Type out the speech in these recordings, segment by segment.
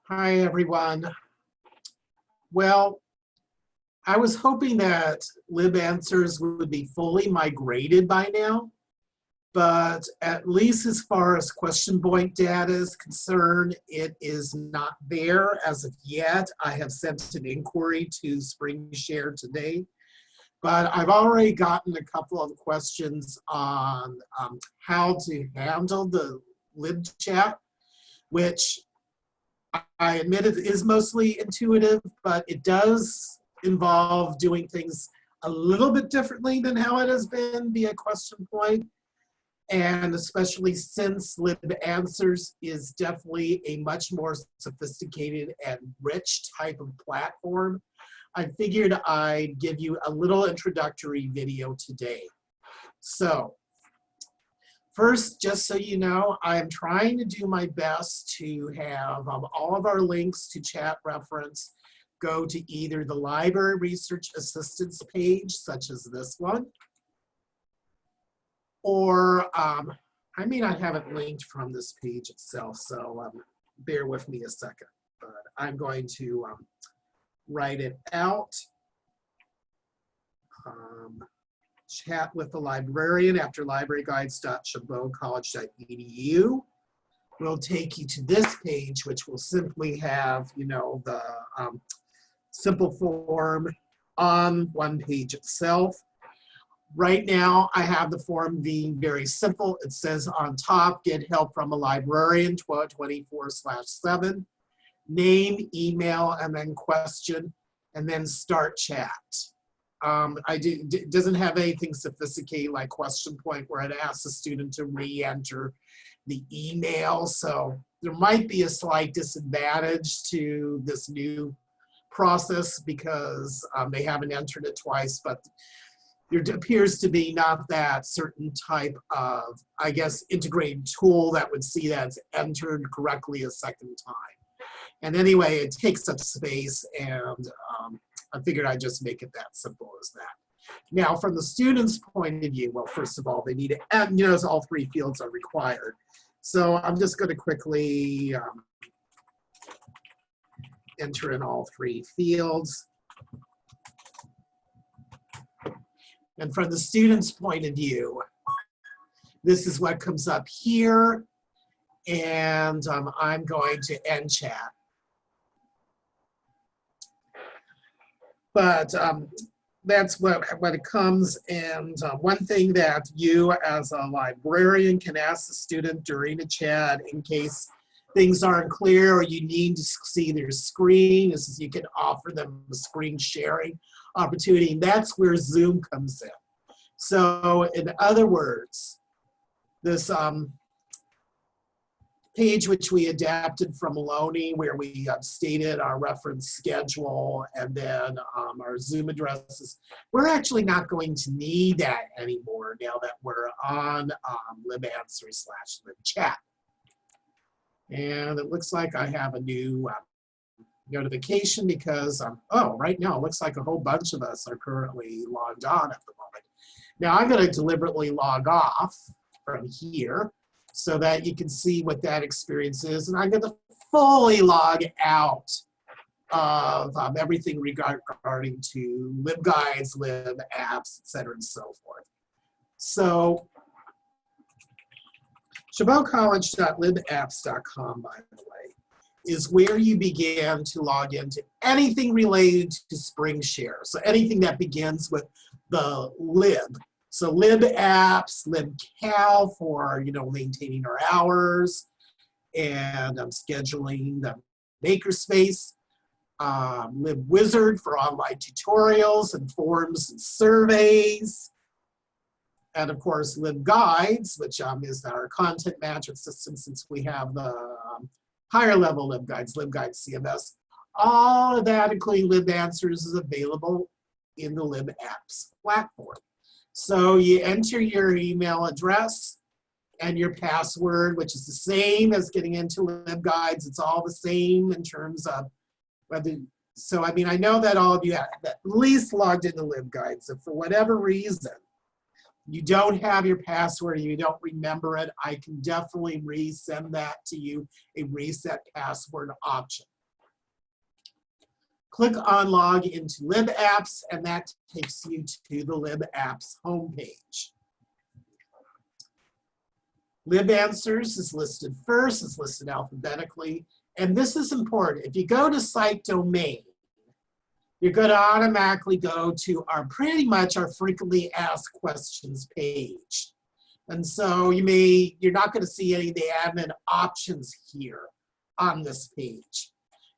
Hi, everyone. Well, I was hoping that LibAnswers would be fully migrated by now, but at least as far as question point data is concerned, it is not there as of yet. I have sent an inquiry to SpringShare today, but I've already gotten a couple of questions on how to handle the LibChat, which I admit it is mostly intuitive, but it does involve doing things a little bit differently than how it has been via question point. And especially since LibAnswers is definitely a much more sophisticated and rich type of platform, I figured I'd give you a little introductory video today. So, first, just so you know, I'm trying to do my best to have all of our links to chat reference go to either the library research assistance page, such as this one, or I may not have it linked from this page itself, so bear with me a second. But I'm going to write it out. Chat with the librarian after libraryguides.chabotcollege.edu will take you to this page, which will simply have, you know, the simple form on one page itself. Right now, I have the form being very simple. It says on top, get help from a librarian, 1224/7, name, email, and then question, and then start chat. It doesn't have anything sophisticated like question point where it asks the student to re-enter the email. So there might be a slight disadvantage to this new process because they haven't entered it twice, but there appears to be not that certain type of, I guess, integrated tool that would see that it's entered correctly a second time. And anyway, it takes up space, and I figured I'd just make it that simple as that. Now, from the student's point of view, well, first of all, they need to, you know, all three fields are required. So I'm just going to quickly enter in all three fields. And from the student's point of view, this is what comes up here. And I'm going to end chat. But that's what it comes. And one thing that you as a librarian can ask the student during the chat in case things aren't clear or you need to see their screen is you can offer them a screen sharing opportunity. And that's where Zoom comes in. So in other words, this page which we adapted from Maloney where we stated our reference schedule and then our Zoom addresses, we're actually not going to need that anymore now that we're on LibAnswers/LibChat. And it looks like I have a new notification because, oh, right now it looks like a whole bunch of us are currently logged on at the moment. Now I'm going to deliberately log off from here so that you can see what that experience is. And I'm going to fully log out of everything regarding to LibGuides, LibApps, et cetera, and so forth. So ChabotCollege.libapps.com, by the way, is where you begin to log into anything related to SpringShare. So anything that begins with the lib. So LibApps, LibCal for, you know, maintaining our hours and scheduling the makerspace. LibWizard for online tutorials and forms and surveys. And of course, LibGuides, which is our content management system since we have the higher level LibGuides, LibGuides CMS. All of that, including LibAnswers, is available in the LibApps platform. So you enter your email address and your password, which is the same as getting into LibGuides. It's all the same in terms of whether, so I mean, I know that all of you have at least logged into LibGuides. If for whatever reason you don't have your password, you don't remember it, I can definitely resend that to you, a reset password option. Click on log into LibApps, and that takes you to the LibApps homepage. LibAnswers is listed first, it's listed alphabetically, and this is important. If you go to site domain, you're going to automatically go to pretty much our frequently asked questions page. And so you're not going to see any of the admin options here on this page.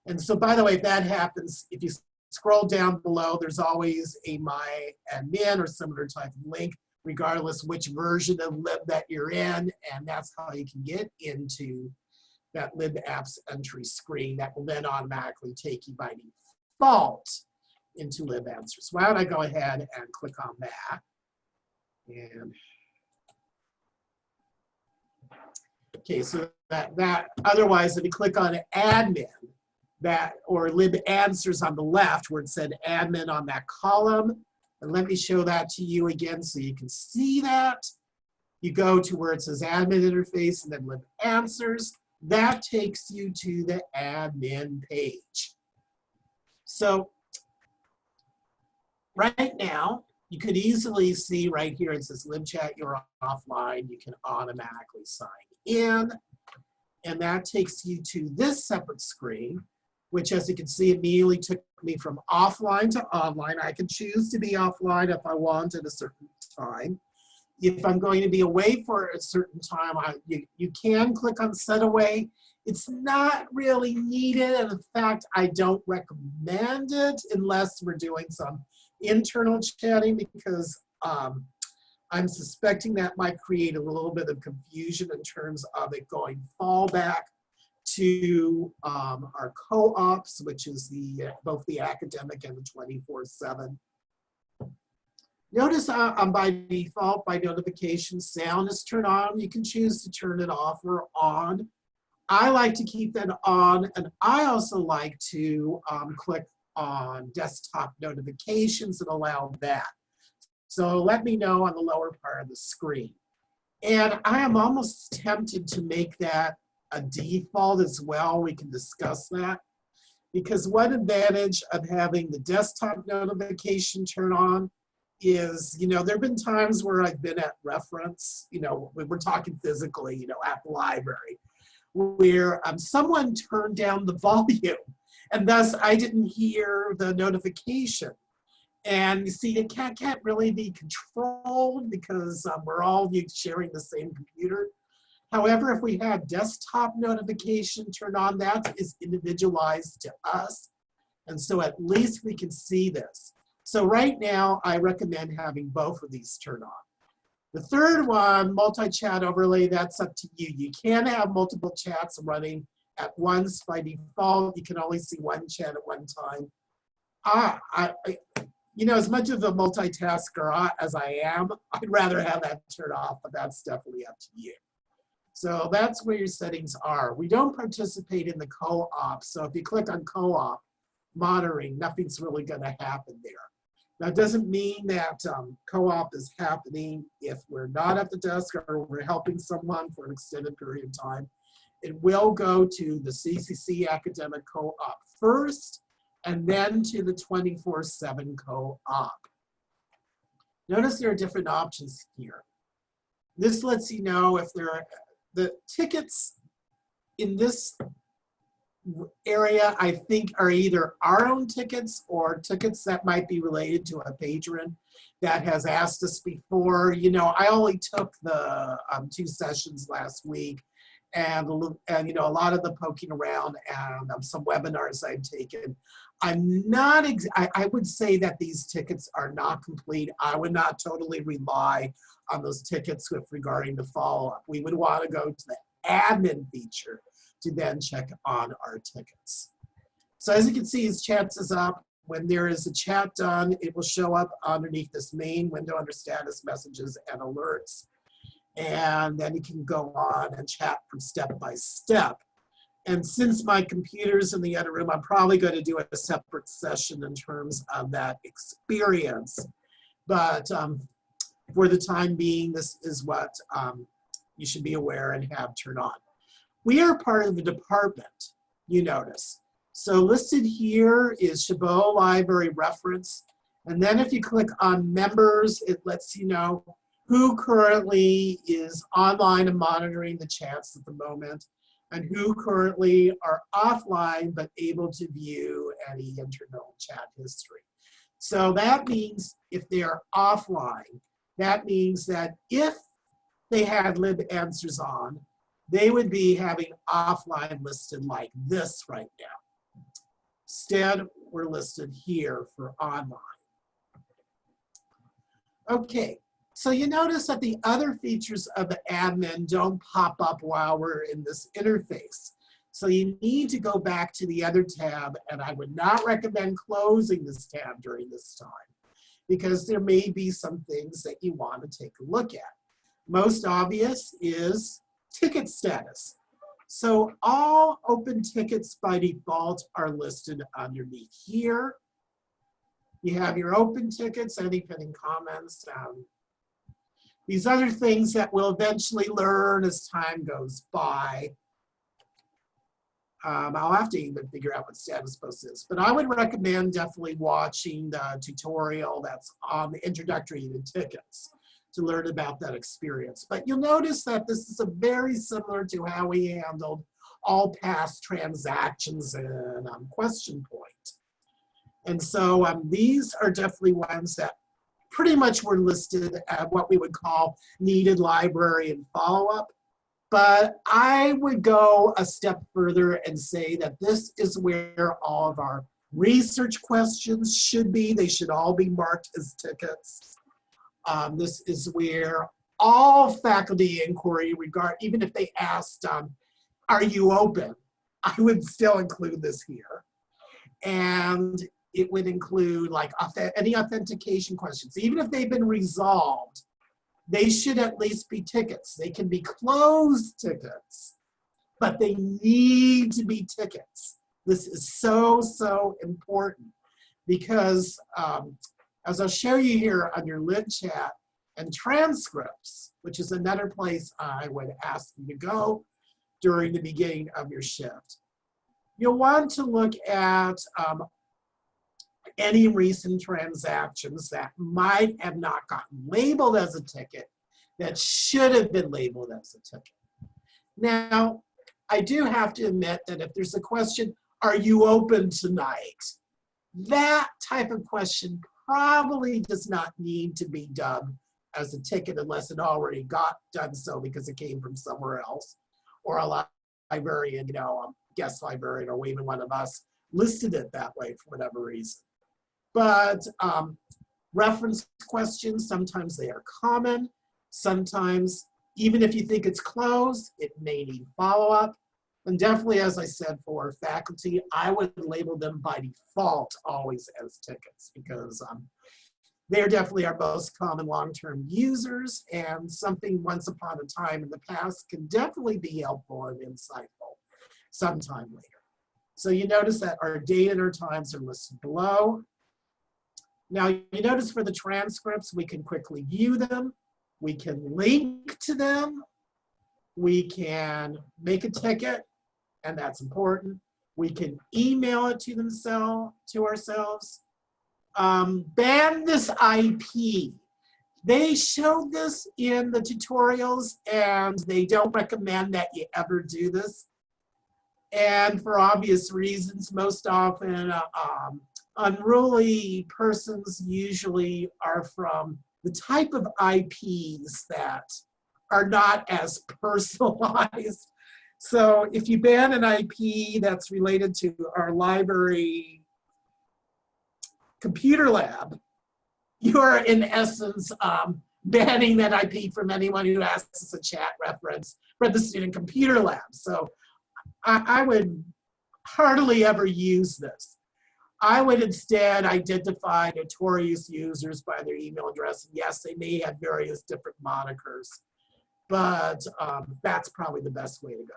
And so, by the way, if that happens, if you scroll down below, there's always a My Admin or similar type of link, regardless which version of lib that you're in, and that's how you can get into that LibApps entry screen that will then automatically take you by default into LibAnswers. Why don't I go ahead and click on that? And okay, so that otherwise, if you click on admin, or LibAnswers on the left where it said admin on that column, and let me show that to you again so you can see that. You go to where it says admin interface and then LibAnswers. That takes you to the admin page. So right now, you could easily see right here, it says LibChat, you're offline. You can automatically sign in. And that takes you to this separate screen, which, as you can see, immediately took me from offline to online. I can choose to be offline if I want at a certain time. If I'm going to be away for a certain time, you can click on set away. It's not really needed, and in fact, I don't recommend it unless we're doing some internal chatting, because I'm suspecting that might create a little bit of confusion in terms of it going fallback to our co-ops, which is both the academic and the 24/7. Notice by default, by notification, sound is turned on. You can choose to turn it off or on. I like to keep that on, and I also like to click on desktop notifications and allow that. So let me know on the lower part of the screen. And I am almost tempted to make that a default as well. We can discuss that. Because one advantage of having the desktop notification turn on is, there have been times where I've been at reference, we're talking physically, at the library, where someone turned down the volume, and thus I didn't hear the notification. And you see, it can't really be controlled because we're all sharing the same computer. However, if we have desktop notification turned on, that is individualized to us. And so at least we can see this. So right now, I recommend having both of these turned on. The third one, multi-chat overlay, that's up to you. You can have multiple chats running at once. By default, you can only see one chat at one time. As much of a multitasker as I am, I'd rather have that turned off, but that's definitely up to you. So that's where your settings are. We don't participate in the co-op, so if you click on co-op monitoring, nothing's really going to happen there. Now, it doesn't mean that co-op is happening if we're not at the desk or we're helping someone for an extended period of time. It will go to the CCC Academic Co-op first, and then to the 24/7 co-op. Notice there are different options here. This lets you know if the tickets in this area, I think, are either our own tickets or tickets that might be related to a patron that has asked us before. I only took the 2 sessions last week, and a lot of the poking around and some webinars I've taken. I would say that these tickets are not complete. I would not totally rely on those tickets regarding the follow-up. We would want to go to the admin feature to then check on our tickets. So as you can see, his chats is up. When there is a chat done, it will show up underneath this main window under status messages and alerts. And then you can go on and chat from step by step. And since my computer's in the other room, I'm probably going to do a separate session in terms of that experience. But for the time being, this is what you should be aware and have turned on. We are part of the department, you notice. So listed here is Chabot library reference. And then if you click on members, it lets you know who currently is online and monitoring the chats at the moment, and who currently are offline but able to view any internal chat history. So that means if they are offline, that means that if they had LibAnswers on, they would be having offline listed like this right now. Instead, we're listed here for online. Okay, so you notice that the other features of the admin don't pop up while we're in this interface. So you need to go back to the other tab, and I would not recommend closing this tab during this time because there may be some things that you want to take a look at. Most obvious is ticket status. So all open tickets by default are listed underneath here. You have your open tickets, any pending comments, these other things that we'll eventually learn as time goes by. I'll have to even figure out what status post is, but I would recommend definitely watching the tutorial that's on the introductory to tickets to learn about that experience. But you'll notice that this is a very similar to how we handled all past transactions in question point. And so these are definitely ones that pretty much were listed at what we would call needed library and follow-up. But I would go a step further and say that this is where all of our research questions should be. They should all be marked as tickets. This is where all faculty inquiry, even if they asked, are you open? I would still include this here. And it would include like any authentication questions. Even if they've been resolved, they should at least be tickets. They can be closed tickets, but they need to be tickets. This is so, so important because as I'll show you here under LibChat and transcripts, which is another place I would ask you to go during the beginning of your shift, you'll want to look at any recent transactions that might have not gotten labeled as a ticket that should have been labeled as a ticket. Now, I do have to admit that if there's a question, are you open tonight? That type of question probably does not need to be dubbed as a ticket unless it already got done so because it came from somewhere else, or a librarian, guest librarian, or even one of us listed it that way for whatever reason. But reference questions, sometimes they are common. Sometimes, even if you think it's closed, it may need follow-up. And definitely, as I said, for faculty, I would label them by default always as tickets because they're definitely our most common long-term users, and something once upon a time in the past can definitely be helpful and insightful sometime later. So you notice that our date and our times are listed below. Now you notice for the transcripts, we can quickly view them. We can link to them. We can make a ticket, and that's important. We can email it to ourselves. Ban this IP. They showed this in the tutorials, and they don't recommend that you ever do this. And for obvious reasons, most often unruly persons usually are from the type of IPs that are not as personalized. So if you ban an IP that's related to our library computer lab, you are in essence banning that IP from anyone who asks a chat reference for the student computer lab. So I would hardly ever use this. I would instead identify notorious users by their email address. And yes, they may have various different monikers, but that's probably the best way to go.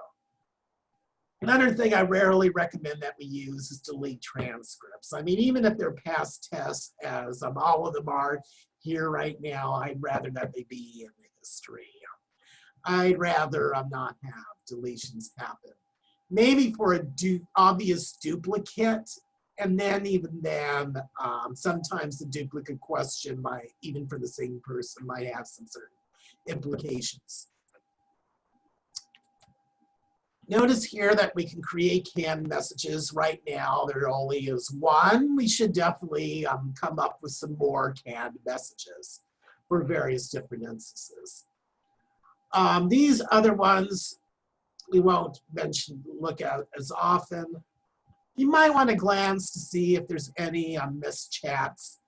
Another thing I rarely recommend that we use is delete transcripts. I mean, even if they're past tests, as all of them are here right now, I'd rather that they be in the history. I'd rather not have deletions happen. maybe for a obvious duplicate. And then even then, sometimes the duplicate question might, even for the same person, might have some certain implications. Notice here that we can create canned messages. Right now, there only is one. We should definitely come up with some more canned messages for various different instances. These other ones, we won't look at as often. You might want to glance to see if there's any missed chats,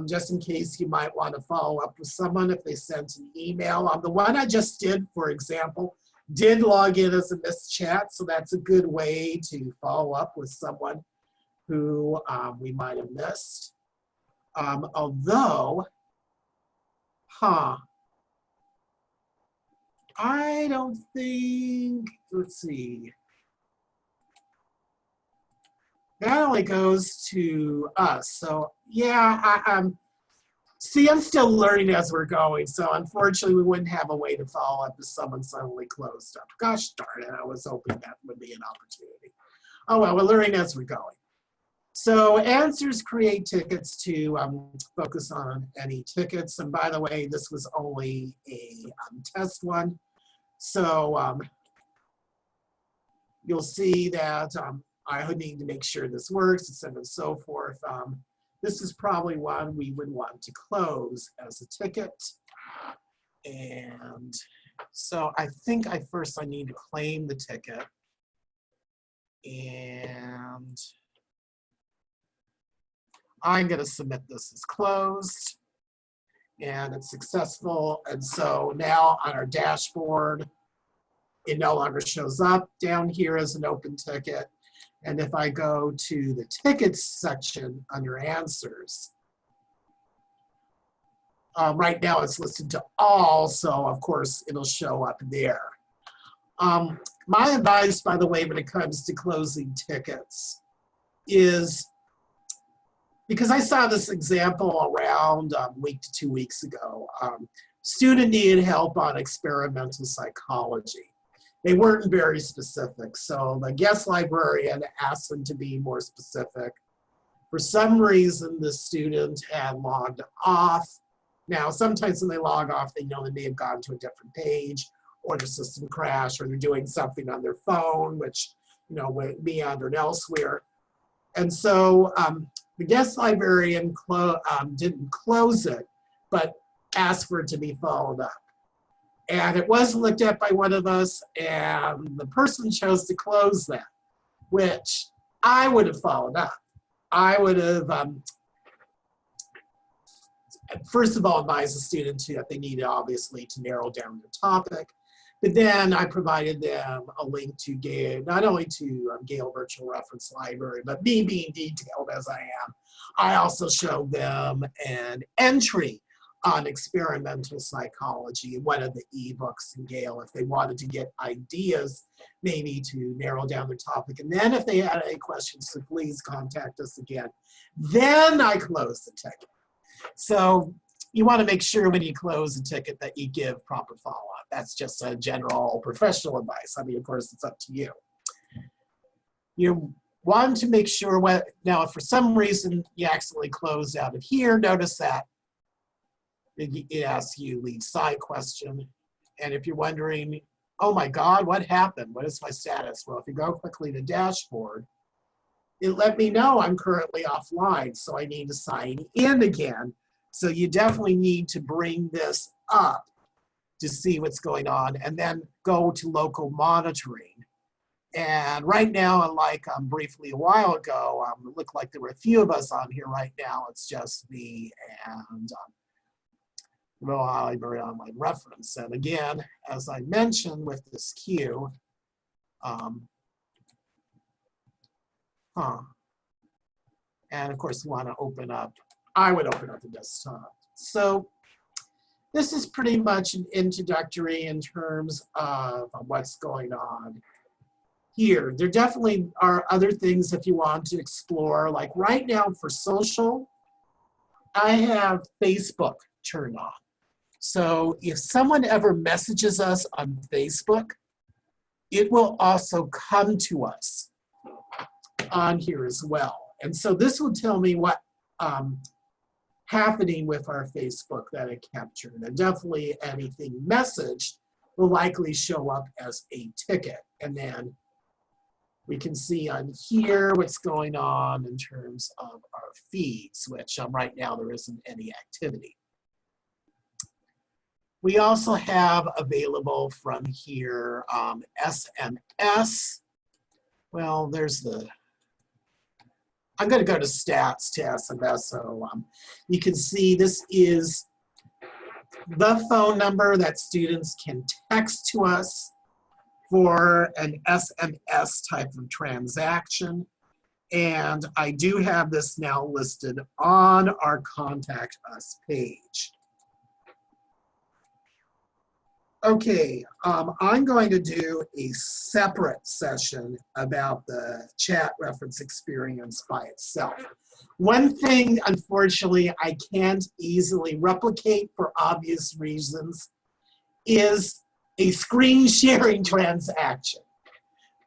just in case you might want to follow up with someone if they sent an email. The one I just did, for example, did log in as a missed chat, so that's a good way to follow up with someone who we might have missed. Although, I don't think, let's see. That only goes to us. So yeah, see, I'm still learning as we're going. So unfortunately, we wouldn't have a way to follow up if someone suddenly closed up. Gosh darn it, I was hoping that would be an opportunity. Oh well, we're learning as we're going. So answers create tickets to focus on any tickets. And by the way, this was only a test one. So you'll see that I would need to make sure this works, et cetera, and so forth. This is probably one we would want to close as a ticket. And so I think I need to claim the ticket. And I'm going to submit this as closed. And it's successful. And so now on our dashboard, it no longer shows up down here as an open ticket. And if I go to the tickets section under answers, right now it's listed to all, so of course it'll show up there. My advice, by the way, when it comes to closing tickets is, because I saw this example around a week to 2 weeks ago, student needed help on experimental psychology. They weren't very specific, so the guest librarian asked them to be more specific. For some reason, the student had logged off. Now, sometimes when they log off, they know they may have gone to a different page, or the system crashed, or they're doing something on their phone, which, you know, would meandered elsewhere. And so the guest librarian didn't close it, but asked for it to be followed up. And it was looked at by one of us, and the person chose to close that, which I would have followed up. I would have, first of all, advised the student that they needed, obviously, to narrow down the topic. But then I provided them a link to Gale, not only to Gale Virtual Reference Library, but me being detailed as I am, I also showed them an entry on experimental psychology in one of the ebooks in Gale if they wanted to get ideas, maybe to narrow down the topic. And then if they had any questions, so please contact us again. Then I close the ticket. So you want to make sure when you close a ticket that you give proper follow-up. That's just a general professional advice. I mean, of course, it's up to you. You want to make sure now if for some reason you accidentally closed out of here, notice that it asks you leave side question. And if you're wondering, oh my God, what happened? What is my status? Well, if you go quickly to dashboard, it let me know I'm currently offline, so I need to sign in again. So you definitely need to bring this up to see what's going on and then go to local monitoring. And right now, unlike briefly a while ago, it looked like there were a few of us on here. Right now, it's just me and Library Online Reference. And again, as I mentioned with this queue, and of course, we want to open up, I would open up the desktop. So this is pretty much an introductory in terms of what's going on here. There definitely are other things if you want to explore. Like right now for social, I have Facebook turned on. So if someone ever messages us on Facebook, it will also come to us on here as well. And so this will tell me what happening with our Facebook that it captured. And definitely anything messaged will likely show up as a ticket. And then we can see on here what's going on in terms of our feeds, which right now there isn't any activity. We also have available from here SMS. Well, there's the, I'm going to go to stats to SMS. So you can see this is the phone number that students can text to us for an SMS type of transaction. And I do have this now listed on our Contact Us page. Okay, I'm going to do a separate session about the chat reference experience by itself. One thing, unfortunately, I can't easily replicate for obvious reasons is a screen sharing transaction.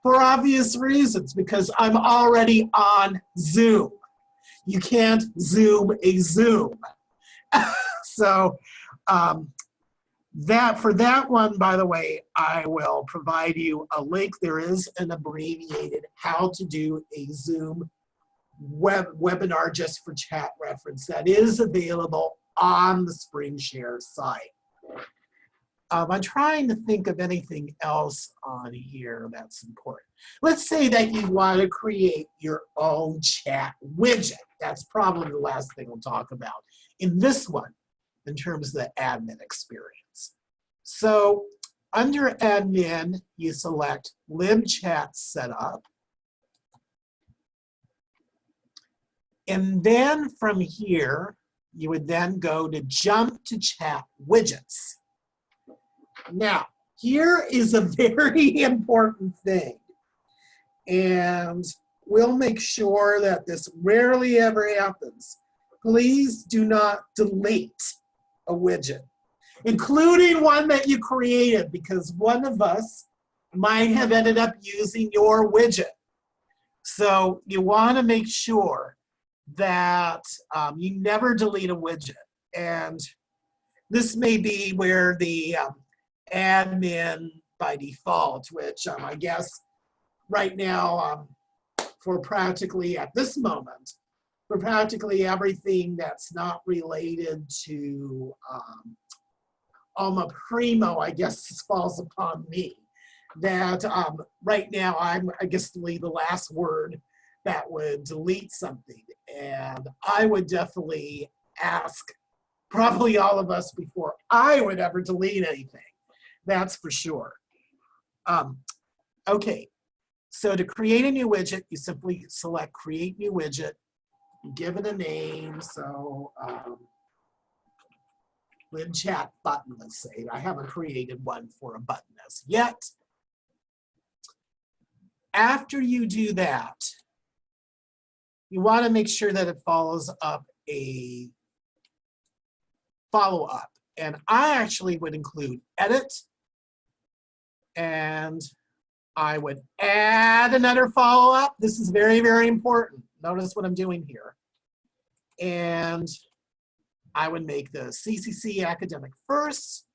For obvious reasons, because I'm already on Zoom. You can't Zoom a Zoom. So, for that one, by the way, I will provide you a link. There is an abbreviated how to do a Zoom webinar just for chat reference that is available on the SpringShare site. I'm trying to think of anything else on here that's important. Let's say that you want to create your own chat widget. That's probably the last thing we'll talk about in this one in terms of the admin experience. So under admin, you select LibChat setup. And then from here, you would then go to jump to chat widgets. Now, here is a very important thing. And we'll make sure that this rarely ever happens. Please do not delete a widget, including one that you created, because one of us might have ended up using your widget. So you want to make sure that you never delete a widget. And this may be where the admin by default, which I guess right now for practically at this moment, for practically everything that's not related to Alma Primo, I guess this falls upon me. That right now I'm, I guess, the last word that would delete something. And I would definitely ask probably all of us before I would ever delete anything. That's for sure. Okay, so to create a new widget, you simply select Create New Widget, give it a name, so LibChat button, let's say. I haven't created one for a button as yet. After you do that, you want to make sure that it follows up a follow-up. And I actually would include edit, and I would add another follow-up. This is very, very important. Notice what I'm doing here. And I would make the CCC academic first,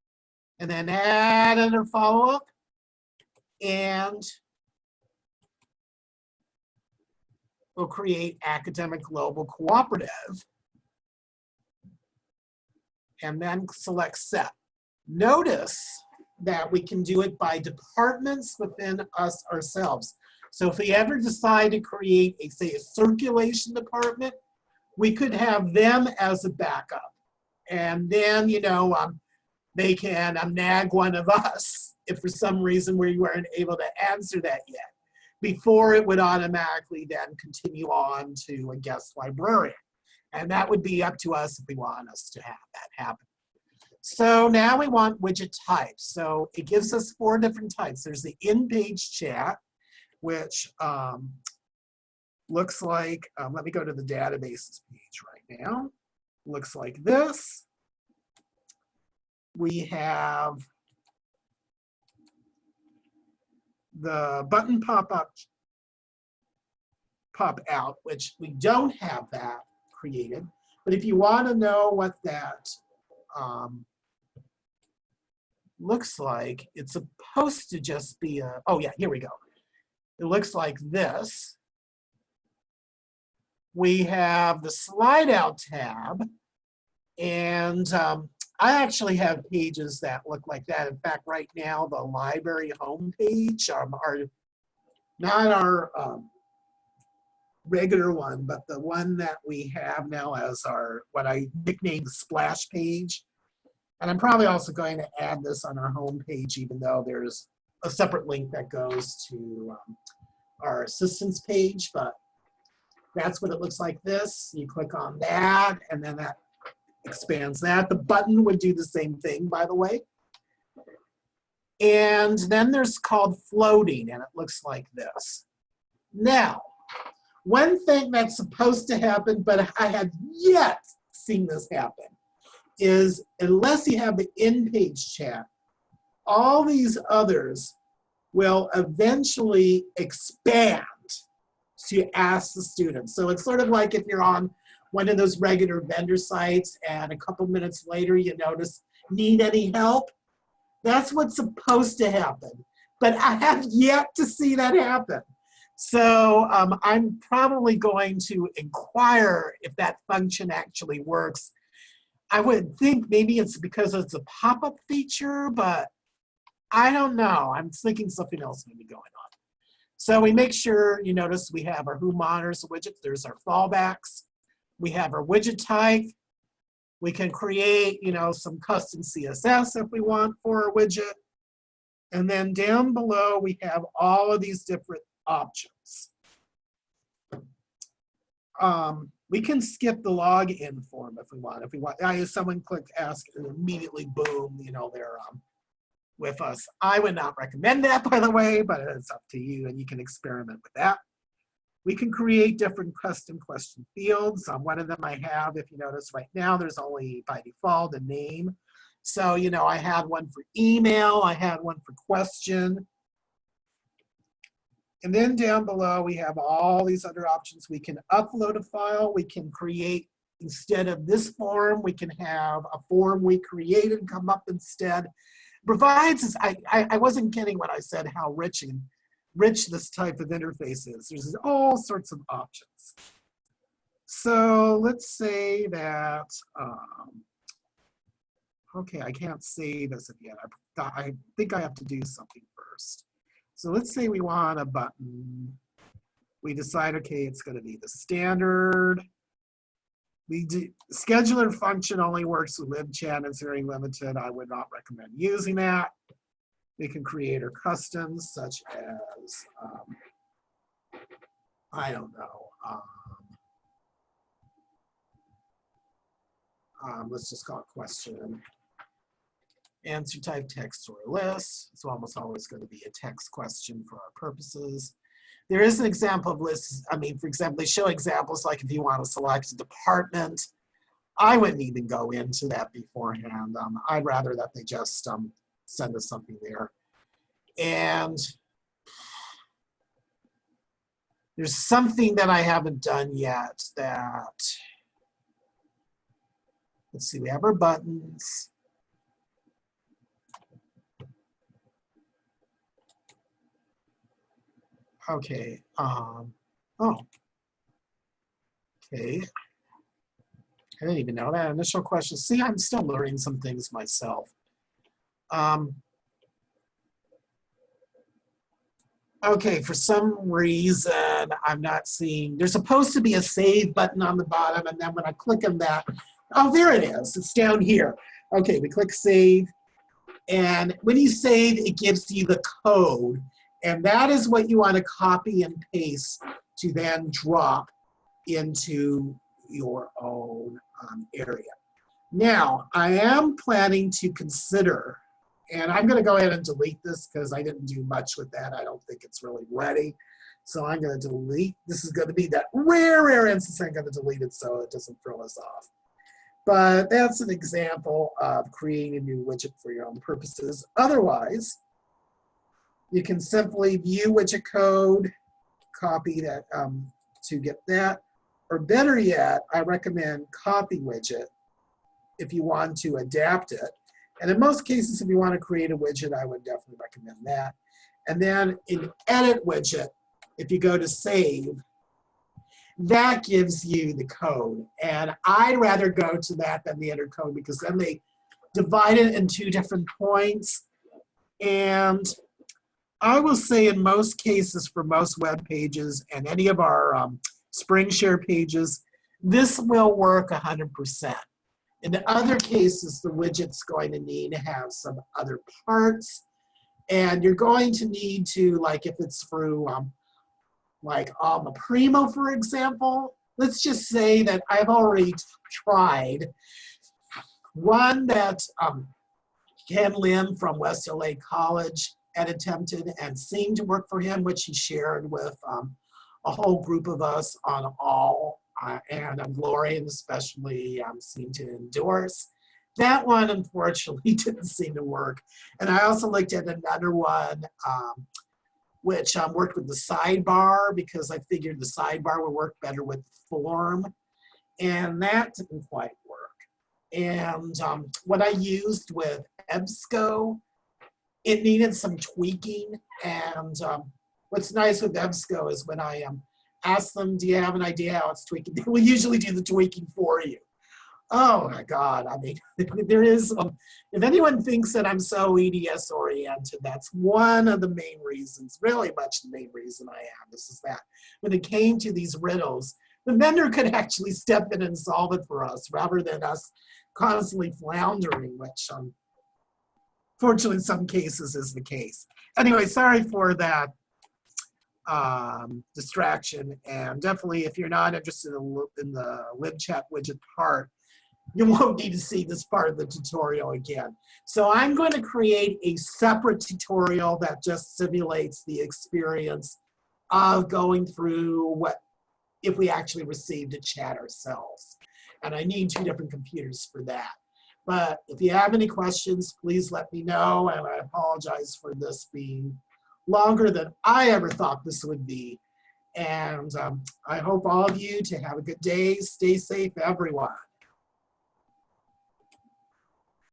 and then add another follow-up. And we'll create academic global cooperative. And then select set. Notice that we can do it by departments within us ourselves. So if we ever decide to create a, say, a circulation department, we could have them as a backup. And then, you know, they can nag one of us if for some reason we weren't able to answer that yet, before it would automatically then continue on to a guest librarian. And that would be up to us if we want us to have that happen. So now we want widget types. So it gives us 4 different types. There's the in-page chat, which looks like, let me go to the databases page right now. Looks like this. We have the button pop out, which we don't have that created. But if you want to know what that looks like, it's supposed to just be a, oh yeah, here we go. It looks like this. We have the slide out tab, and I actually have pages that look like that. In fact, right now, the library homepage, not our regular one, but the one that we have now as our, what I nicknamed the splash page. And I'm probably also going to add this on our homepage, even though there's a separate link that goes to our assistance page, but that's what it looks like this. You click on that, and then that expands that. The button would do the same thing, by the way. And then there's called floating, and it looks like this. Now, one thing that's supposed to happen, but I have yet seen this happen, is unless you have the in-page chat, all these others will eventually expand to ask the students. So it's sort of like if you're on one of those regular vendor sites and a couple minutes later you notice, need any help? That's what's supposed to happen. But I have yet to see that happen. So I'm probably going to inquire if that function actually works. I would think maybe it's because it's a pop-up feature, but I don't know. I'm thinking something else may be going on. So we make sure, you notice we have our Who Monitors widgets. There's our fallbacks. We have our widget type. We can create, some custom CSS if we want for a widget. And then down below, we have all of these different options. We can skip the login form if we want. Someone click ask and immediately boom, they're with us. I would not recommend that, by the way, but it's up to you and you can experiment with that. We can create different custom question fields. One of them I have, if you notice right now, there's only by default a name. So, I had one for email, I had one for question. And then down below, we have all these other options. We can upload a file. We can create, instead of this form, we can have a form we created come up instead. Provides, I wasn't kidding when I said how rich this type of interface is. There's all sorts of options. So let's say that, okay, I can't save this yet. I think I have to do something first. So let's say we want a button. We decide, okay, it's going to be the standard. Scheduler function only works with LibChat. It's very limited. I would not recommend using that. We can create our customs, such as, I don't know. Let's just call it question. Answer type text or list. It's almost always going to be a text question for our purposes. There is an example of lists. For example, they show examples like if you want to select a department. I wouldn't even go into that beforehand. I'd rather that they just send us something there. And there's something that I haven't done yet that, let's see, we have our buttons. Okay, okay. I didn't even know that. Initial question. See, I'm still learning some things myself. Okay, for some reason, I'm not seeing, there's supposed to be a save button on the bottom, and then when I click on that, oh, there it is. It's down here. Okay, we click save. And when you save, it gives you the code. And that is what you want to copy and paste to then drop into your own area. Now, I am planning to consider, and I'm going to go ahead and delete this because I didn't do much with that. I don't think it's really ready. So I'm going to delete. This is going to be that rare instance. I'm going to delete it so it doesn't throw us off. But that's an example of creating a new widget for your own purposes. Otherwise, You can simply view widget code, copy that to get that. Or better yet, I recommend copy widget if you want to adapt it. And in most cases, if you want to create a widget, I would definitely recommend that. And then in edit widget, if you go to save, that gives you the code. And I'd rather go to that than the enter code, because then they divide it in 2 different points. And I will say in most cases for most web pages and any of our Spring Share pages, this will work 100%. In the other cases, the widget's going to need to have some other parts. And you're going to need to, like if it's through like Alma Primo, for example, let's just say that I've already tried one that Ken Lim from West LA College had attempted and seemed to work for him, which he shared with a whole group of us on all, and Gloria especially seemed to endorse. That one, unfortunately, didn't seem to work. And I also looked at another one, which worked with the sidebar, because I figured the sidebar would work better with the form. And that didn't quite work. And what I used with EBSCO, it needed some tweaking. And what's nice with EBSCO is when I ask them, do you have an idea how it's tweaking? They will usually do the tweaking for you. Oh my God, I mean, there is, if anyone thinks that I'm so EDS oriented, that's one of the main reasons, really much the main reason I am. This is that when it came to these riddles, the vendor could actually step in and solve it for us rather than us constantly floundering, which fortunately in some cases is the case. Anyway, sorry for that distraction, and definitely if you're not interested in the LibChat widget part, you won't need to see this part of the tutorial again. So I'm going to create a separate tutorial that just simulates the experience of going through what if we actually received a chat ourselves. And I need 2 different computers for that. But if you have any questions, please let me know. And I apologize for this being longer than I ever thought this would be. And I hope all of you to have a good day. Stay safe, everyone.